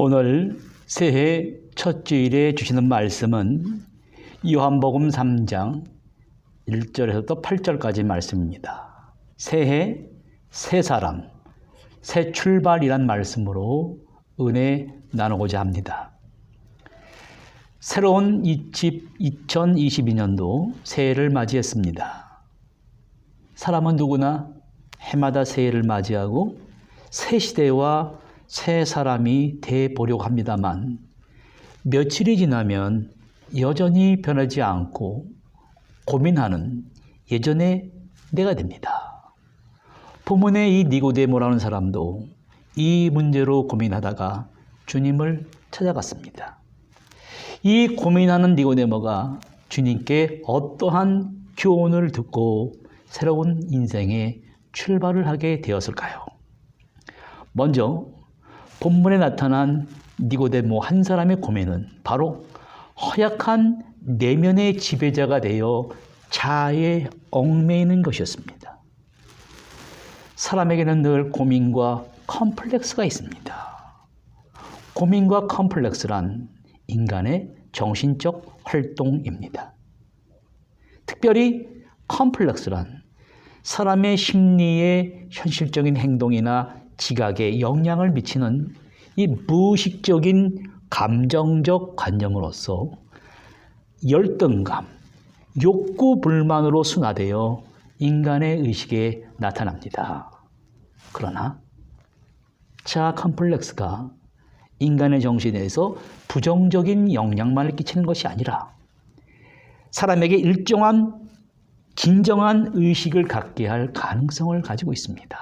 오늘 새해 첫 주일에 주시는 말씀은 요한복음 3장 1절에서부터 8절까지 말씀입니다. 새해, 새 사람, 새 출발이란 말씀으로 은혜 나누고자 합니다. 새로운 2022년도 새해를 맞이했습니다. 사람은 누구나 해마다 새해를 맞이하고 새 시대와 새 사람이 돼 보려고 합니다만 며칠이 지나면 여전히 변하지 않고 고민하는 예전의 내가 됩니다. 본문의 이 니고데모라는 사람도 이 문제로 고민하다가 주님을 찾아갔습니다. 이 고민하는 니고데모가 주님께 어떠한 교훈을 듣고 새로운 인생의 출발을 하게 되었을까요? 먼저 본문에 나타난 니고데모 한 사람의 고민은 바로 허약한 내면의 지배자가 되어 자아에 얽매이는 것이었습니다. 사람에게는 늘 고민과 컴플렉스가 있습니다. 고민과 컴플렉스란 인간의 정신적 활동입니다. 특별히 컴플렉스란 사람의 심리에 현실적인 행동이나 지각에 영향을 미치는 이 무의식적인 감정적 관념으로서 열등감, 욕구 불만으로 순화되어 인간의 의식에 나타납니다. 그러나 자아 컴플렉스가 인간의 정신에서 부정적인 영향만을 끼치는 것이 아니라 사람에게 일정한 진정한 의식을 갖게 할 가능성을 가지고 있습니다.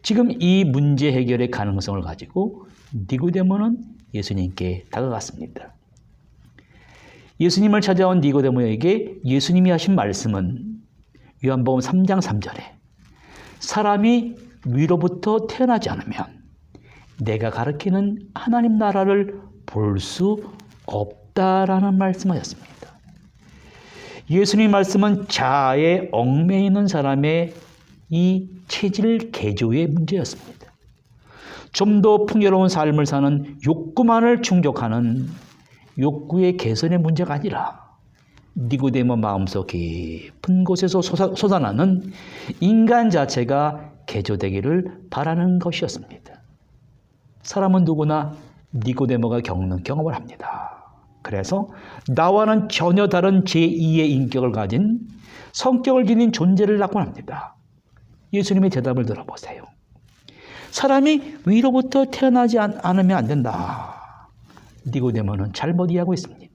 지금 이 문제 해결의 가능성을 가지고 니고데모는 예수님께 다가갔습니다. 예수님을 찾아온 니고데모에게 예수님이 하신 말씀은 요한복음 3장 3절에 사람이 위로부터 태어나지 않으면 내가 가르치는 하나님 나라를 볼 수 없다라는 말씀하셨습니다. 예수님 말씀은 자아에 얽매이는 사람의 이 체질 개조의 문제였습니다. 좀 더 풍요로운 삶을 사는 욕구만을 충족하는 욕구의 개선의 문제가 아니라 니고데모 마음속 깊은 곳에서 솟아나는 인간 자체가 개조되기를 바라는 것이었습니다. 사람은 누구나 니고데모가 겪는 경험을 합니다. 그래서 나와는 전혀 다른 제2의 인격을 가진 성격을 지닌 존재를 낙관합니다. 예수님의 대답을 들어보세요. 사람이 위로부터 태어나지 않으면 안 된다. 니고데모는 잘못 이해하고 있습니다.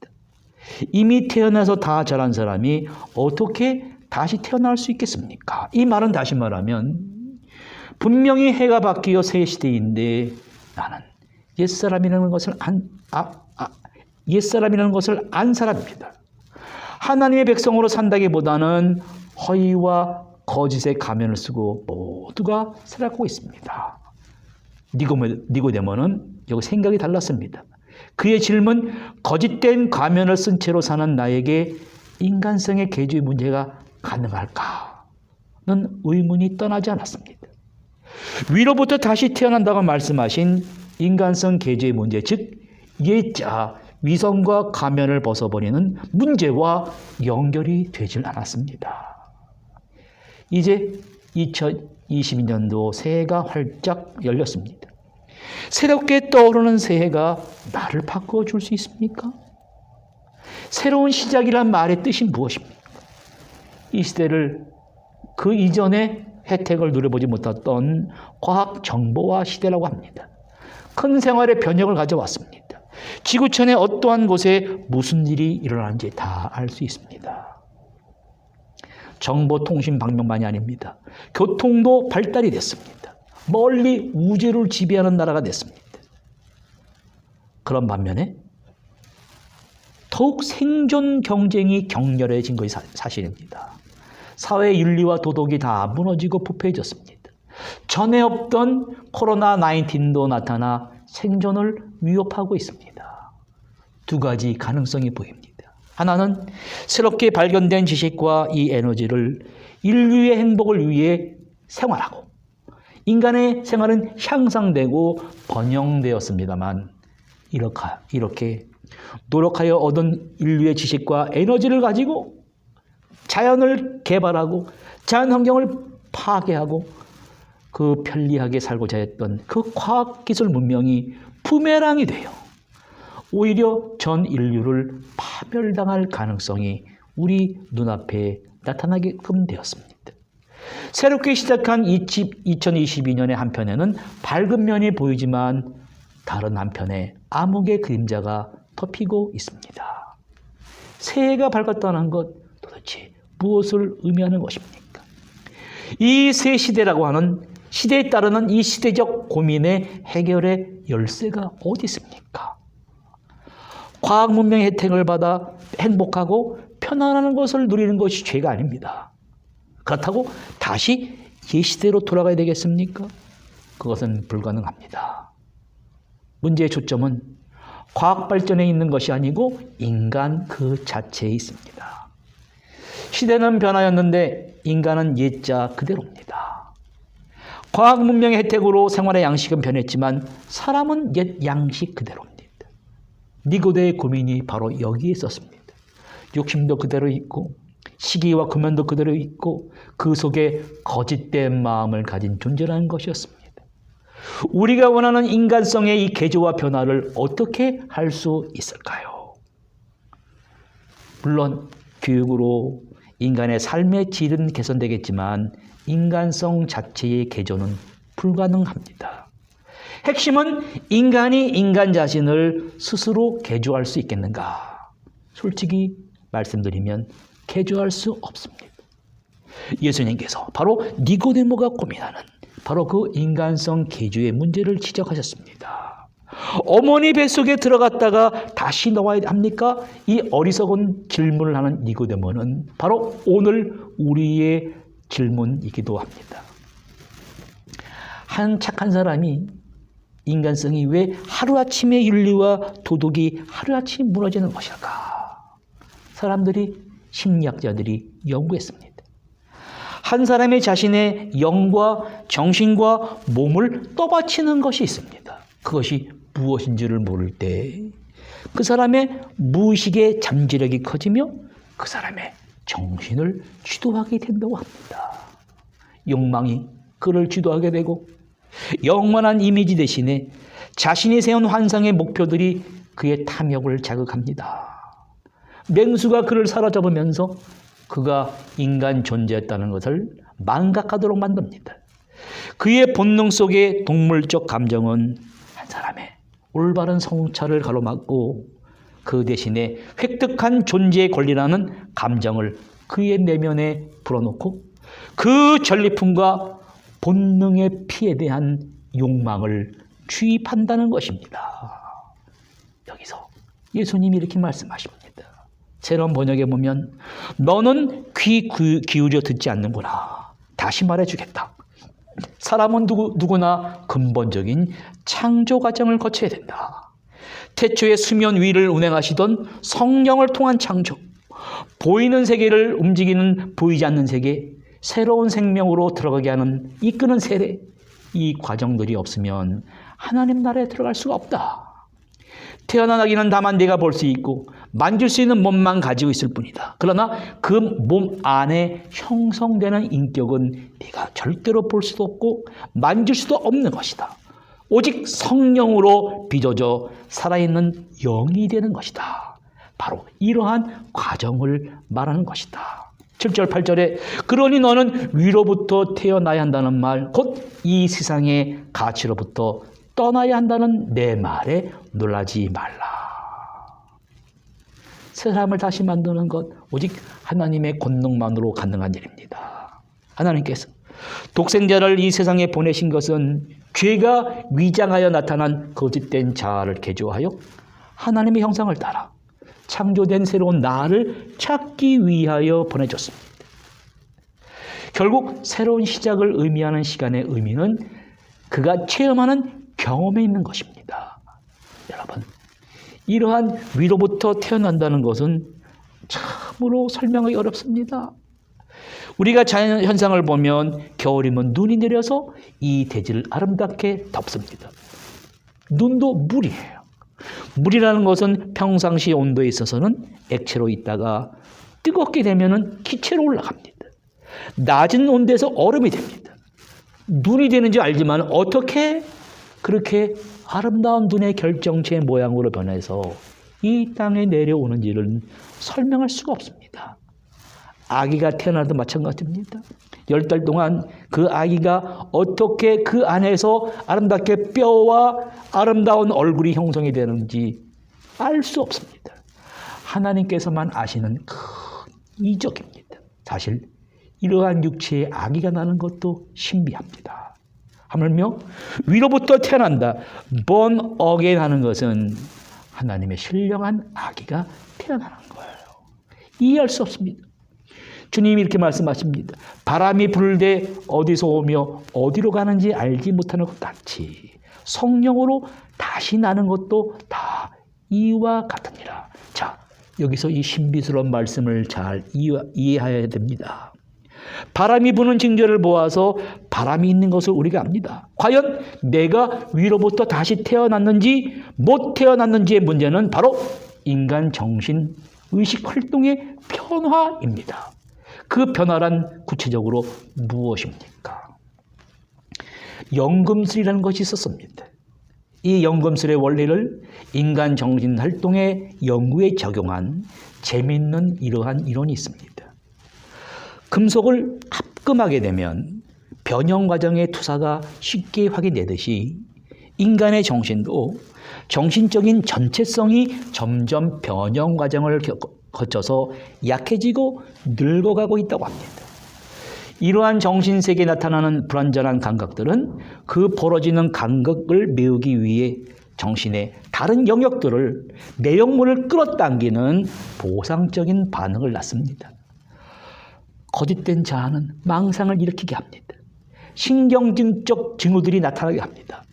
이미 태어나서 다 자란 사람이 어떻게 다시 태어날 수 있겠습니까? 이 말은 다시 말하면 분명히 해가 바뀌어 새 시대인데 나는 옛사람이라는 것을 안 사람입니다. 하나님의 백성으로 산다기보다는 허위와 거짓의 가면을 쓰고 모두가 살아가고 있습니다. 니고데모는 여기 생각이 달랐습니다. 그의 질문, 거짓된 가면을 쓴 채로 사는 나에게 인간성의 개조의 문제가 가능할까는 의문이 떠나지 않았습니다. 위로부터 다시 태어난다고 말씀하신 인간성 개조의 문제, 즉 옛자 위선과 가면을 벗어버리는 문제와 연결이 되질 않았습니다. 이제 2022년도 새해가 활짝 열렸습니다. 새롭게 떠오르는 새해가 나를 바꿔줄 수 있습니까? 새로운 시작이란 말의 뜻이 무엇입니까? 이 시대를 그 이전에 혜택을 누려보지 못했던 과학 정보화 시대라고 합니다. 큰 생활의 변혁을 가져왔습니다. 지구촌의 어떠한 곳에 무슨 일이 일어나는지 다 알 수 있습니다. 정보통신 방면만이 아닙니다. 교통도 발달이 됐습니다. 멀리 우주를 지배하는 나라가 됐습니다. 그런 반면에 더욱 생존 경쟁이 격렬해진 것이 사실입니다. 사회 윤리와 도덕이 다 무너지고 부패해졌습니다. 전에 없던 코로나19도 나타나 생존을 위협하고 있습니다. 두 가지 가능성이 보입니다. 하나는 새롭게 발견된 지식과 이 에너지를 인류의 행복을 위해 생활하고 인간의 생활은 향상되고 번영되었습니다만 이렇게 노력하여 얻은 인류의 지식과 에너지를 가지고 자연을 개발하고 자연 환경을 파괴하고 그 편리하게 살고자 했던 그 과학기술 문명이 부메랑이 되어 오히려 전 인류를 파멸당할 가능성이 우리 눈앞에 나타나게끔 되었습니다. 새롭게 시작한 2022년의 한편에는 밝은 면이 보이지만 다른 한편에 암흑의 그림자가 덮이고 있습니다. 새해가 밝았다는 것 도대체 무엇을 의미하는 것입니까? 이 새 시대라고 하는 시대에 따르는 이 시대적 고민의 해결의 열쇠가 어디 있습니까? 과학 문명의 혜택을 받아 행복하고 편안한 것을 누리는 것이 죄가 아닙니다. 그렇다고 다시 옛시대로 돌아가야 되겠습니까? 그것은 불가능합니다. 문제의 초점은 과학 발전에 있는 것이 아니고 인간 그 자체에 있습니다. 시대는 변하였는데 인간은 옛자 그대로입니다. 과학 문명의 혜택으로 생활의 양식은 변했지만 사람은 옛 양식 그대로입니다. 니고데의 고민이 바로 여기에 있었습니다. 욕심도 그대로 있고 시기와 금연도 그대로 있고 그 속에 거짓된 마음을 가진 존재라는 것이었습니다. 우리가 원하는 인간성의 이 개조와 변화를 어떻게 할 수 있을까요? 물론 교육으로 인간의 삶의 질은 개선되겠지만 인간성 자체의 개조는 불가능합니다. 핵심은 인간이 인간 자신을 스스로 개조할 수 있겠는가? 솔직히 말씀드리면 개조할 수 없습니다. 예수님께서 바로 니고데모가 고민하는 바로 그 인간성 개조의 문제를 지적하셨습니다. 어머니 뱃속에 들어갔다가 다시 나와야 합니까? 이 어리석은 질문을 하는 니고데모는 바로 오늘 우리의 질문이기도 합니다. 한 착한 사람이 인간성이 왜 하루아침에 윤리와 도덕이 하루아침에 무너지는 것일까? 사람들이 심리학자들이 연구했습니다. 한 사람의 자신의 영과 정신과 몸을 떠받치는 것이 있습니다. 그것이 무엇인지를 모를 때 그 사람의 무의식의 잠재력이 커지며 그 사람의 정신을 주도하게 된다고 합니다. 욕망이 그를 주도하게 되고 영원한 이미지 대신에 자신이 세운 환상의 목표들이 그의 탐욕을 자극합니다. 맹수가 그를 사로잡으면서 그가 인간 존재였다는 것을 망각하도록 만듭니다. 그의 본능 속의 동물적 감정은 한 사람의 올바른 성찰을 가로막고 그 대신에 획득한 존재의 권리라는 감정을 그의 내면에 불어넣고 그 전리품과 본능의 피에 대한 욕망을 주입한다는 것입니다. 여기서 예수님이 이렇게 말씀하십니다. 새로운 번역에 보면 너는 귀 기울여 듣지 않는구나. 다시 말해주겠다. 사람은 누구나 근본적인 창조 과정을 거쳐야 된다. 태초에 수면 위를 운행하시던 성령을 통한 창조, 보이는 세계를 움직이는 보이지 않는 세계, 새로운 생명으로 들어가게 하는 이끄는 세례, 이 과정들이 없으면 하나님 나라에 들어갈 수가 없다. 태어난 아기는 다만 네가 볼 수 있고 만질 수 있는 몸만 가지고 있을 뿐이다. 그러나 그 몸 안에 형성되는 인격은 네가 절대로 볼 수도 없고 만질 수도 없는 것이다. 오직 성령으로 빚어져 살아있는 영이 되는 것이다. 바로 이러한 과정을 말하는 것이다. 7절 8절에 그러니 너는 위로부터 태어나야 한다는 말, 곧 이 세상의 가치로부터 떠나야 한다는 내 말에 놀라지 말라. 새 사람을 다시 만드는 것 오직 하나님의 권능만으로 가능한 일입니다. 하나님께서 독생자를 이 세상에 보내신 것은 죄가 위장하여 나타난 거짓된 자아를 개조하여 하나님의 형상을 따라 창조된 새로운 나를 찾기 위하여 보내줬습니다. 결국 새로운 시작을 의미하는 시간의 의미는 그가 체험하는 경험에 있는 것입니다. 여러분, 이러한 위로부터 태어난다는 것은 참으로 설명하기 어렵습니다. 우리가 자연 현상을 보면 겨울이면 눈이 내려서 이 대지를 아름답게 덮습니다. 눈도 물이에요. 물이라는 것은 평상시 온도에 있어서는 액체로 있다가 뜨겁게 되면은 기체로 올라갑니다. 낮은 온도에서 얼음이 됩니다. 눈이 되는지 알지만 어떻게 그렇게 아름다운 눈의 결정체 모양으로 변해서 이 땅에 내려오는지를 설명할 수가 없습니다. 아기가 태어나도 마찬가지입니다. 10달 동안 그 아기가 어떻게 그 안에서 아름답게 뼈와 아름다운 얼굴이 형성이 되는지 알 수 없습니다. 하나님께서만 아시는 큰 이적입니다. 사실 이러한 육체에 아기가 나는 것도 신비합니다. 하물며 위로부터 태어난다, born again 하는 것은 하나님의 신령한 아기가 태어나는 거예요. 이해할 수 없습니다. 주님이 이렇게 말씀하십니다. 바람이 불 때 어디서 오며 어디로 가는지 알지 못하는 것 같이 성령으로 다시 나는 것도 다 이와 같으니라. 자, 여기서 이 신비스러운 말씀을 잘 이해해야 됩니다. 바람이 부는 징조를 보아서 바람이 있는 것을 우리가 압니다. 과연 내가 위로부터 다시 태어났는지 못 태어났는지의 문제는 바로 인간 정신 의식 활동의 변화입니다. 그 변화란 구체적으로 무엇입니까? 연금술이라는 것이 있었습니다. 이 연금술의 원리를 인간 정신 활동의 연구에 적용한 재미있는 이러한 이론이 있습니다. 금속을 합금하게 되면 변형 과정의 투사가 쉽게 확인되듯이 인간의 정신도 정신적인 전체성이 점점 변형 과정을 거쳐서 약해지고 늙어가고 있다고 합니다. 이러한 정신세계에 나타나는 불완전한 감각들은 그 벌어지는 간극을 메우기 위해 정신의 다른 영역들을 내용물을 끌어당기는 보상적인 반응을 낳습니다. 거짓된 자아는 망상을 일으키게 합니다. 신경증적 징후들이 나타나게 합니다.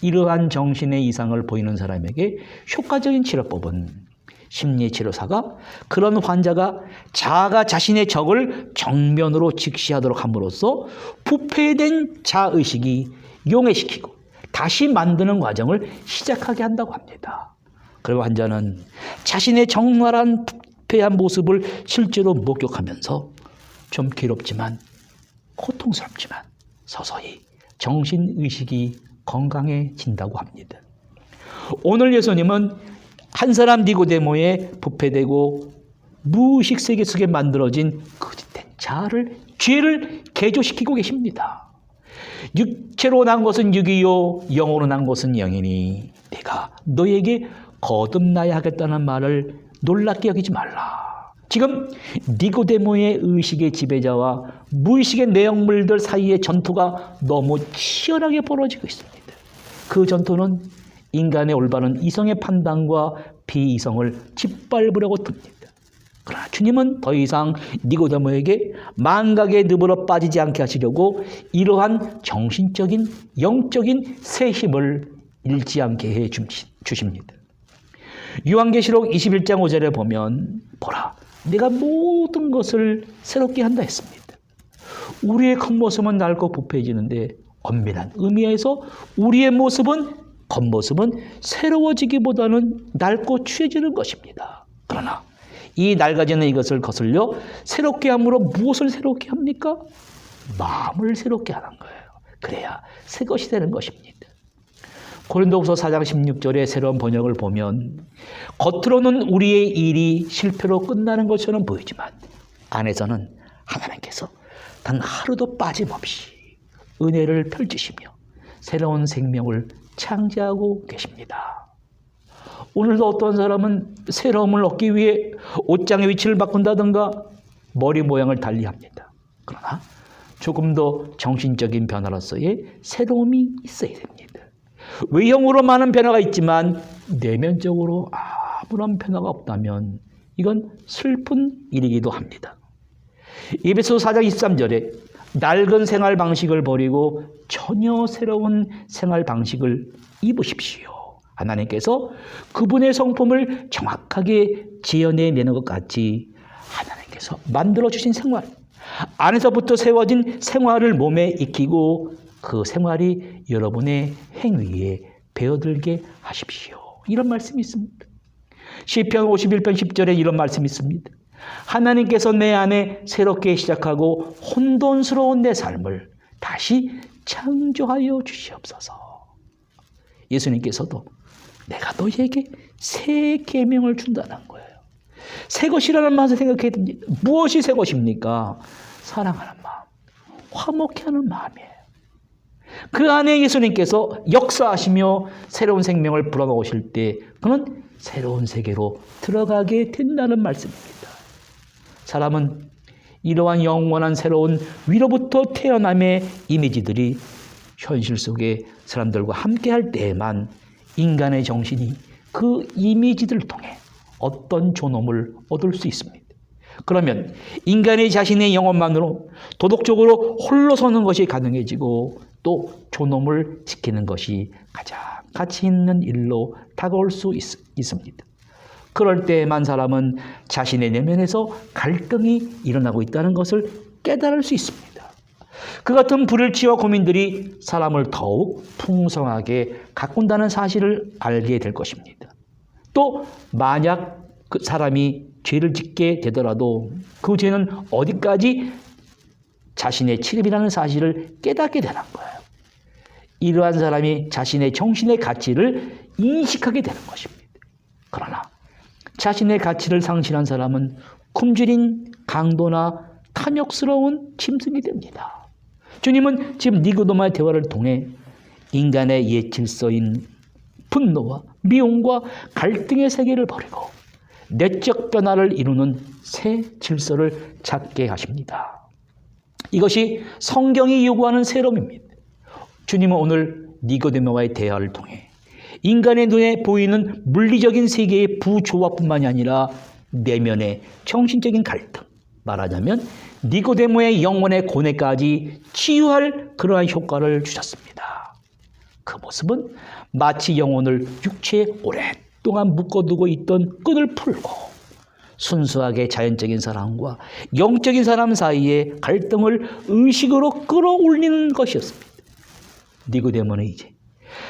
이러한 정신의 이상을 보이는 사람에게 효과적인 치료법은 심리치료사가 그런 환자가 자아가 자신의 적을 정면으로 직시하도록 함으로써 부패된 자의식이 용해시키고 다시 만드는 과정을 시작하게 한다고 합니다. 그리고 환자는 자신의 적나라한 부패한 모습을 실제로 목격하면서 좀 괴롭지만 고통스럽지만 서서히 정신의식이 건강해진다고 합니다. 오늘 예수님은 한 사람 니고데모의 부패되고 무의식 세계 속에 만들어진 거짓된 자아를, 죄를 개조시키고 계십니다. 육체로 난 것은 육이요 영으로 난 것은 영이니 내가 너에게 거듭나야 하겠다는 말을 놀랍게 여기지 말라. 지금 니고데모의 의식의 지배자와 무의식의 내용물들 사이의 전투가 너무 치열하게 벌어지고 있습니다. 그 전투는 인간의 올바른 이성의 판단과 비이성을 짓밟으려고 듭니다. 그러나 주님은 더 이상 니고데모에게 망각의 늪으로 빠지지 않게 하시려고 이러한 정신적인 영적인 새 힘을 잃지 않게 해 주십니다. 요한계시록 21장 5절에 보면 보라 내가 모든 것을 새롭게 한다 했습니다. 우리의 겉모습은 낡고 부패해지는데 엄밀한 의미에서 우리의 겉모습은 새로워지기보다는 낡고 추해지는 것입니다. 그러나 이 낡아지는 이것을 거슬려 새롭게 함으로 무엇을 새롭게 합니까? 마음을 새롭게 하는 거예요. 그래야 새 것이 되는 것입니다. 고린도후서 4장 16절의 새로운 번역을 보면 겉으로는 우리의 일이 실패로 끝나는 것처럼 보이지만 안에서는 하나님께서 단 하루도 빠짐없이 은혜를 펼치시며 새로운 생명을 창조하고 계십니다. 오늘도 어떤 사람은 새로움을 얻기 위해 옷장의 위치를 바꾼다든가 머리 모양을 달리합니다. 그러나 조금 더 정신적인 변화로서의 새로움이 있어야 됩니다. 외형으로 많은 변화가 있지만 내면적으로 아무런 변화가 없다면 이건 슬픈 일이기도 합니다. 에베소서 4장 23절에 낡은 생활 방식을 버리고 전혀 새로운 생활 방식을 입으십시오. 하나님께서 그분의 성품을 정확하게 재현해내는 것 같이 하나님께서 만들어주신 생활, 안에서부터 세워진 생활을 몸에 익히고 그 생활이 여러분의 행위에 배어들게 하십시오. 이런 말씀이 있습니다. 시편 51편 10절에 이런 말씀이 있습니다. 하나님께서 내 안에 새롭게 시작하고 혼돈스러운 내 삶을 다시 창조하여 주시옵소서. 예수님께서도 내가 너희에게 새 계명을 준다는 거예요. 새 것이라는 말을 생각해야 됩니다. 무엇이 새 것입니까? 사랑하는 마음, 화목해 하는 마음이에요. 그 안에 예수님께서 역사하시며 새로운 생명을 불어넣으실 때 그는 새로운 세계로 들어가게 된다는 말씀입니다. 사람은 이러한 영원한 새로운 위로부터 태어남의 이미지들이 현실 속에 사람들과 함께할 때에만 인간의 정신이 그 이미지들을 통해 어떤 존엄을 얻을 수 있습니다. 그러면 인간이 자신의 영혼만으로 도덕적으로 홀로 서는 것이 가능해지고 또 존엄을 지키는 것이 가장 가치 있는 일로 다가올 수 있습니다. 그럴 때에만 사람은 자신의 내면에서 갈등이 일어나고 있다는 것을 깨달을 수 있습니다. 그 같은 불일치와 고민들이 사람을 더욱 풍성하게 가꾼다는 사실을 알게 될 것입니다. 또 만약 그 사람이 죄를 짓게 되더라도 그 죄는 어디까지 자신의 책임이라는 사실을 깨닫게 되는 거예요. 이러한 사람이 자신의 정신의 가치를 인식하게 되는 것입니다. 그러나 자신의 가치를 상실한 사람은 굶주린 강도나 탐욕스러운 짐승이 됩니다. 주님은 지금 니고데모와의 대화를 통해 인간의 옛 질서인 분노와 미움과 갈등의 세계를 버리고 내적 변화를 이루는 새 질서를 찾게 하십니다. 이것이 성경이 요구하는 새로움입니다. 주님은 오늘 니고데모와의 대화를 통해 인간의 눈에 보이는 물리적인 세계의 부조화뿐만이 아니라 내면의 정신적인 갈등, 말하자면 니고데모의 영혼의 고뇌까지 치유할 그러한 효과를 주셨습니다. 그 모습은 마치 영혼을 육체에 오랫동안 묶어두고 있던 끈을 풀고 순수하게 자연적인 사람과 영적인 사람 사이의 갈등을 의식으로 끌어올리는 것이었습니다. 니고데모는 이제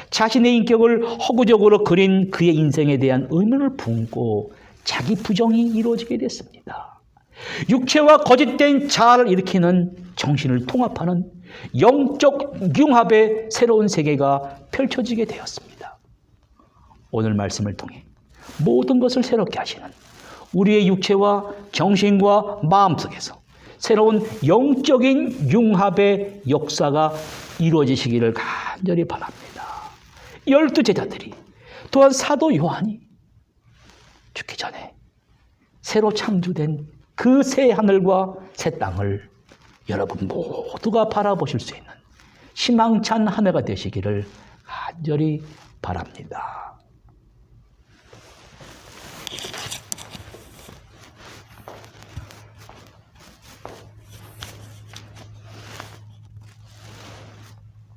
자신의 인격을 허구적으로 그린 그의 인생에 대한 의문을 품고 자기 부정이 이루어지게 됐습니다. 육체와 거짓된 자아를 일으키는 정신을 통합하는 영적 융합의 새로운 세계가 펼쳐지게 되었습니다. 오늘 말씀을 통해 모든 것을 새롭게 하시는 우리의 육체와 정신과 마음 속에서 새로운 영적인 융합의 역사가 이루어지시기를 간절히 바랍니다. 12 제자들이 또한 사도 요한이 죽기 전에 새로 창조된 그 새 하늘과 새 땅을 여러분 모두가 바라보실 수 있는 희망찬 한 해가 되시기를 간절히 바랍니다.